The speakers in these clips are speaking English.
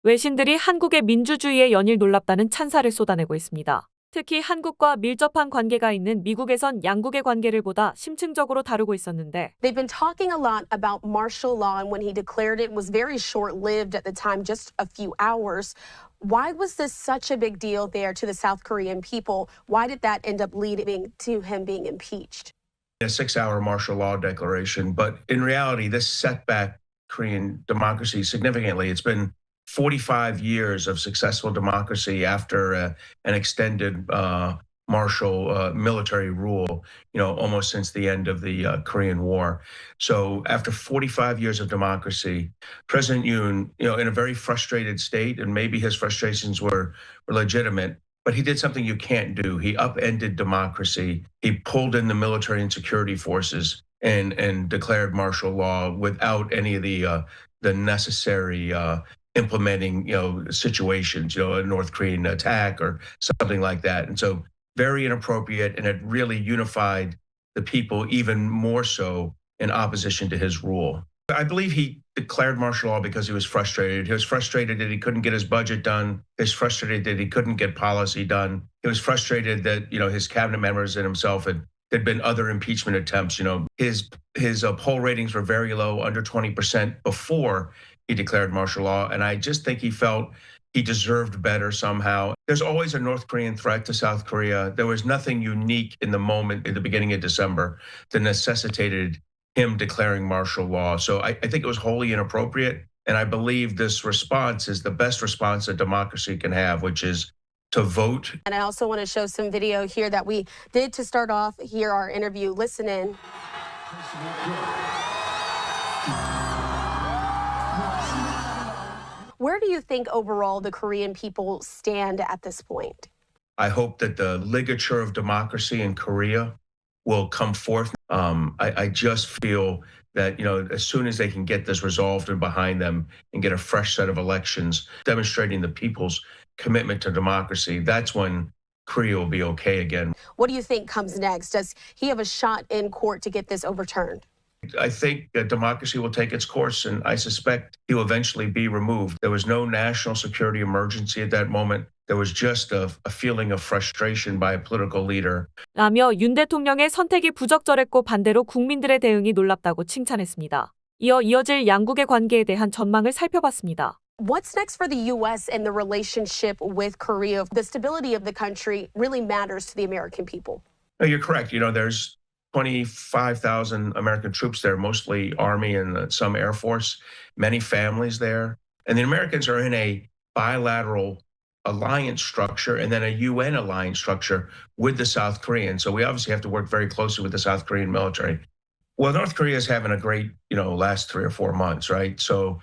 외신들이 한국의 민주주의에 연일 놀랍다는 찬사를 쏟아내고 있습니다. 특히 한국과 밀접한 관계가 있는 미국에선 양국의 관계를 보다 심층적으로 다루고 있었는데 They've been talking a lot about martial law, and when he declared it was very short-lived at the time, just a few hours. Why was this such a big deal there to the South Korean people? Why did that end up leading to him being impeached? A 6-hour martial law declaration, but in reality, this set back Korean democracy significantly. It's been 45 years of successful democracy after an extended martial military rule, almost since the end of the Korean War. So after 45 years of democracy, President Yoon, in a very frustrated state, and maybe his frustrations were legitimate, but he did something you can't do. He upended democracy. He pulled in the military and security forces and declared martial law without any of the necessary implementing situations, a North Korean attack or something like that. And so very inappropriate, and it really unified the people even more so in opposition to his rule. I believe he declared martial law because he was frustrated. He was frustrated that he couldn't get his budget done. He was frustrated that he couldn't get policy done. He was frustrated that his cabinet members and himself there'd been other impeachment attempts. His poll ratings were very low, under 20% before he declared martial law, and I just think he felt he deserved better somehow. There's always a North Korean threat to South Korea. There was nothing unique in the moment at the beginning of December that necessitated him declaring martial law. So I think it was wholly inappropriate. And I believe this response is the best response a democracy can have, which is to vote. And I also want to show some video here that we did to start off here our interview. Listen in. Where do you think overall the Korean people stand at this point? I hope that the ligature of democracy in Korea will come forth. I just feel that, as soon as they can get this resolved and behind them and get a fresh set of elections demonstrating the people's commitment to democracy, that's when Korea will be okay again. What do you think comes next? Does he have a shot in court to get this overturned? I think that democracy will take its course, and I suspect he will eventually be removed. There was no national security emergency at that moment. There was just a feeling of frustration by a political leader. 라며 윤 대통령의 선택이 부적절했고 반대로 국민들의 대응이 놀랍다고 칭찬했습니다. 이어질 양국의 관계에 대한 전망을 살펴봤습니다. What's next for the U.S. and the relationship with Korea? The stability of the country really matters to the American people. No, you're correct. There's 25,000 American troops there, mostly Army and some Air Force, many families there. And the Americans are in a bilateral alliance structure and then a UN alliance structure with the South Koreans. So we obviously have to work very closely with the South Korean military. Well, North Korea is having a great, last 3 or 4 months, right? So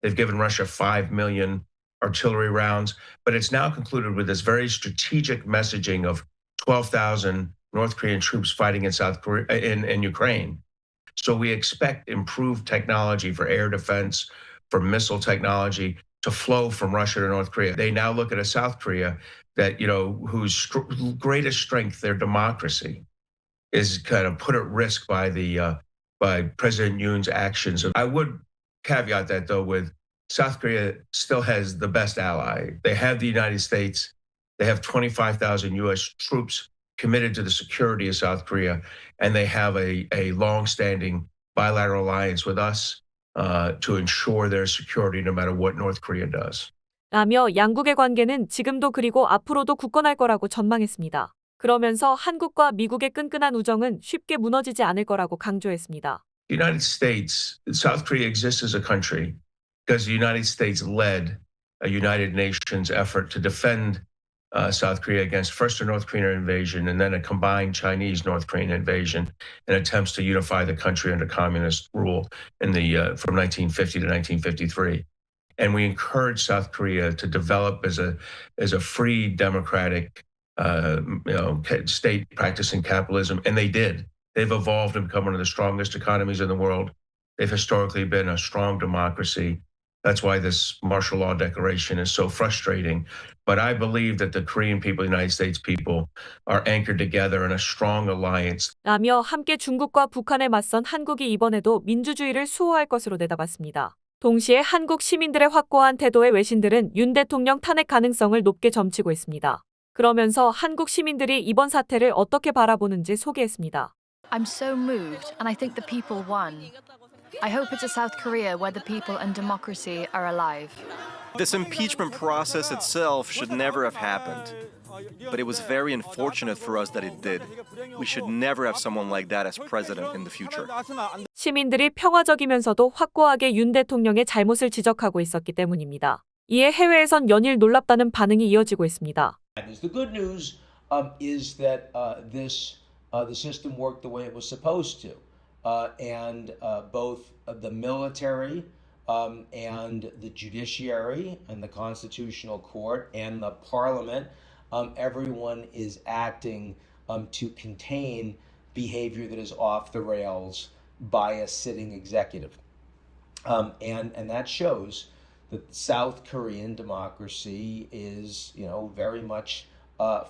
they've given Russia 5 million artillery rounds, but it's now concluded with this very strategic messaging of 12,000 North Korean troops fighting in South Korea in Ukraine. So we expect improved technology for air defense, for missile technology to flow from Russia to North Korea. They now look at a South Korea that, whose greatest strength, their democracy, is kind of put at risk by by President Yoon's actions. I would caveat that though with South Korea still has the best ally. They have the United States. They have 25,000 U.S. troops committed to the security of South Korea, and they have a long-standing bilateral alliance with us to ensure their security no matter what North Korea does. 라며 양국의 관계는 지금도 그리고 앞으로도 굳건할 거라고 전망했습니다. 그러면서 한국과 미국의 끈끈한 우정은 쉽게 무너지지 않을 거라고 강조했습니다. The United States, South Korea exists as a country because the United States led a United Nations effort to defend South Korea against first a North Korean invasion and then a combined Chinese-North Korean invasion in attempts to unify the country under communist rule from 1950 to 1953. And we encouraged South Korea to develop as a free, democratic state practicing capitalism, and they did. They've evolved and become one of the strongest economies in the world. They've historically been a strong democracy. That's why this martial law declaration is so frustrating. But I believe that the Korean people, the United States people, are anchored together in a strong alliance. 라며 함께 중국과 북한에 맞선 한국이 이번에도 민주주의를 수호할 것으로 내다봤습니다. 동시에 한국 시민들의 확고한 태도에 외신들은 윤 대통령 탄핵 가능성을 높게 점치고 있습니다. 그러면서 한국 시민들이 이번 사태를 어떻게 바라보는지 소개했습니다. I'm so moved, and I think the people won. I hope it's a South Korea where the people and democracy are alive. This impeachment process itself should never have happened. But it was very unfortunate for us that it did. We should never have someone like that as president in the future. 시민들이 평화적이면서도 확고하게 윤 대통령의 잘못을 지적하고 있었기 때문입니다. 이에 해외에선 연일 놀랍다는 반응이 이어지고 있습니다. The good news is that the system worked the way it was supposed to, and both the military and the judiciary and the constitutional court and the parliament, everyone is acting to contain behavior that is off the rails by a sitting executive, and that shows that South Korean democracy is, very much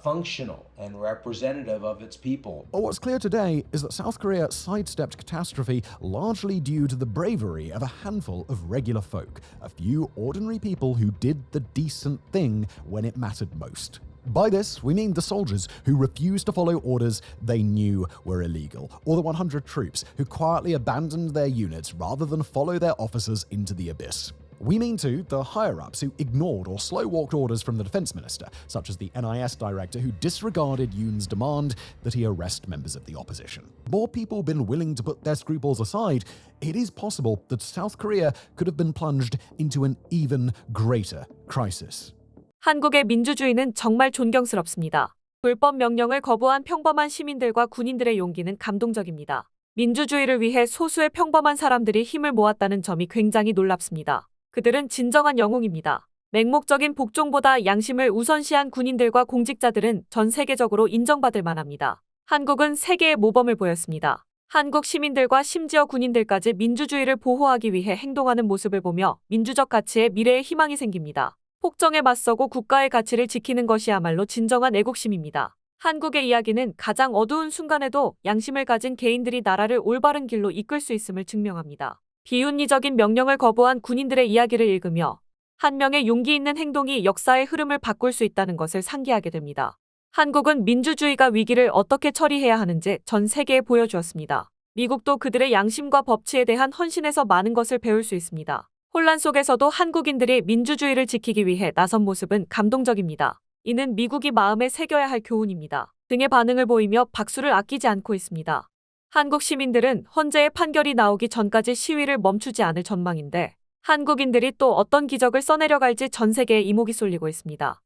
functional and representative of its people. What's clear today is that South Korea sidestepped catastrophe largely due to the bravery of a handful of regular folk, a few ordinary people who did the decent thing when it mattered most. By this, we mean the soldiers who refused to follow orders they knew were illegal, or the 100 troops who quietly abandoned their units rather than follow their officers into the abyss. We mean, too, the higher-ups who ignored or slow-walked orders from the defense minister, such as the NIS director who disregarded Yoon's demand that he arrest members of the opposition. More people been willing to put their scruples aside, it is possible that South Korea could have been plunged into an even greater crisis. 한국의 민주주의는 정말 존경스럽습니다. 불법 명령을 거부한 평범한 시민들과 군인들의 용기는 감동적입니다. 민주주의를 위해 소수의 평범한 사람들이 힘을 모았다는 점이 굉장히 놀랍습니다. 그들은 진정한 영웅입니다. 맹목적인 복종보다 양심을 우선시한 군인들과 공직자들은 전 세계적으로 인정받을 만합니다. 한국은 세계의 모범을 보였습니다. 한국 시민들과 심지어 군인들까지 민주주의를 보호하기 위해 행동하는 모습을 보며 민주적 가치에 미래의 희망이 생깁니다. 폭정에 맞서고 국가의 가치를 지키는 것이야말로 진정한 애국심입니다. 한국의 이야기는 가장 어두운 순간에도 양심을 가진 개인들이 나라를 올바른 길로 이끌 수 있음을 증명합니다. 비윤리적인 명령을 거부한 군인들의 이야기를 읽으며 한 명의 용기 있는 행동이 역사의 흐름을 바꿀 수 있다는 것을 상기하게 됩니다. 한국은 민주주의가 위기를 어떻게 처리해야 하는지 전 세계에 보여주었습니다. 미국도 그들의 양심과 법치에 대한 헌신에서 많은 것을 배울 수 있습니다. 혼란 속에서도 한국인들이 민주주의를 지키기 위해 나선 모습은 감동적입니다. 이는 미국이 마음에 새겨야 할 교훈입니다. 등의 반응을 보이며 박수를 아끼지 않고 있습니다. 한국 시민들은 헌재의 판결이 나오기 전까지 시위를 멈추지 않을 전망인데 한국인들이 또 어떤 기적을 써내려갈지 전 세계에 이목이 쏠리고 있습니다.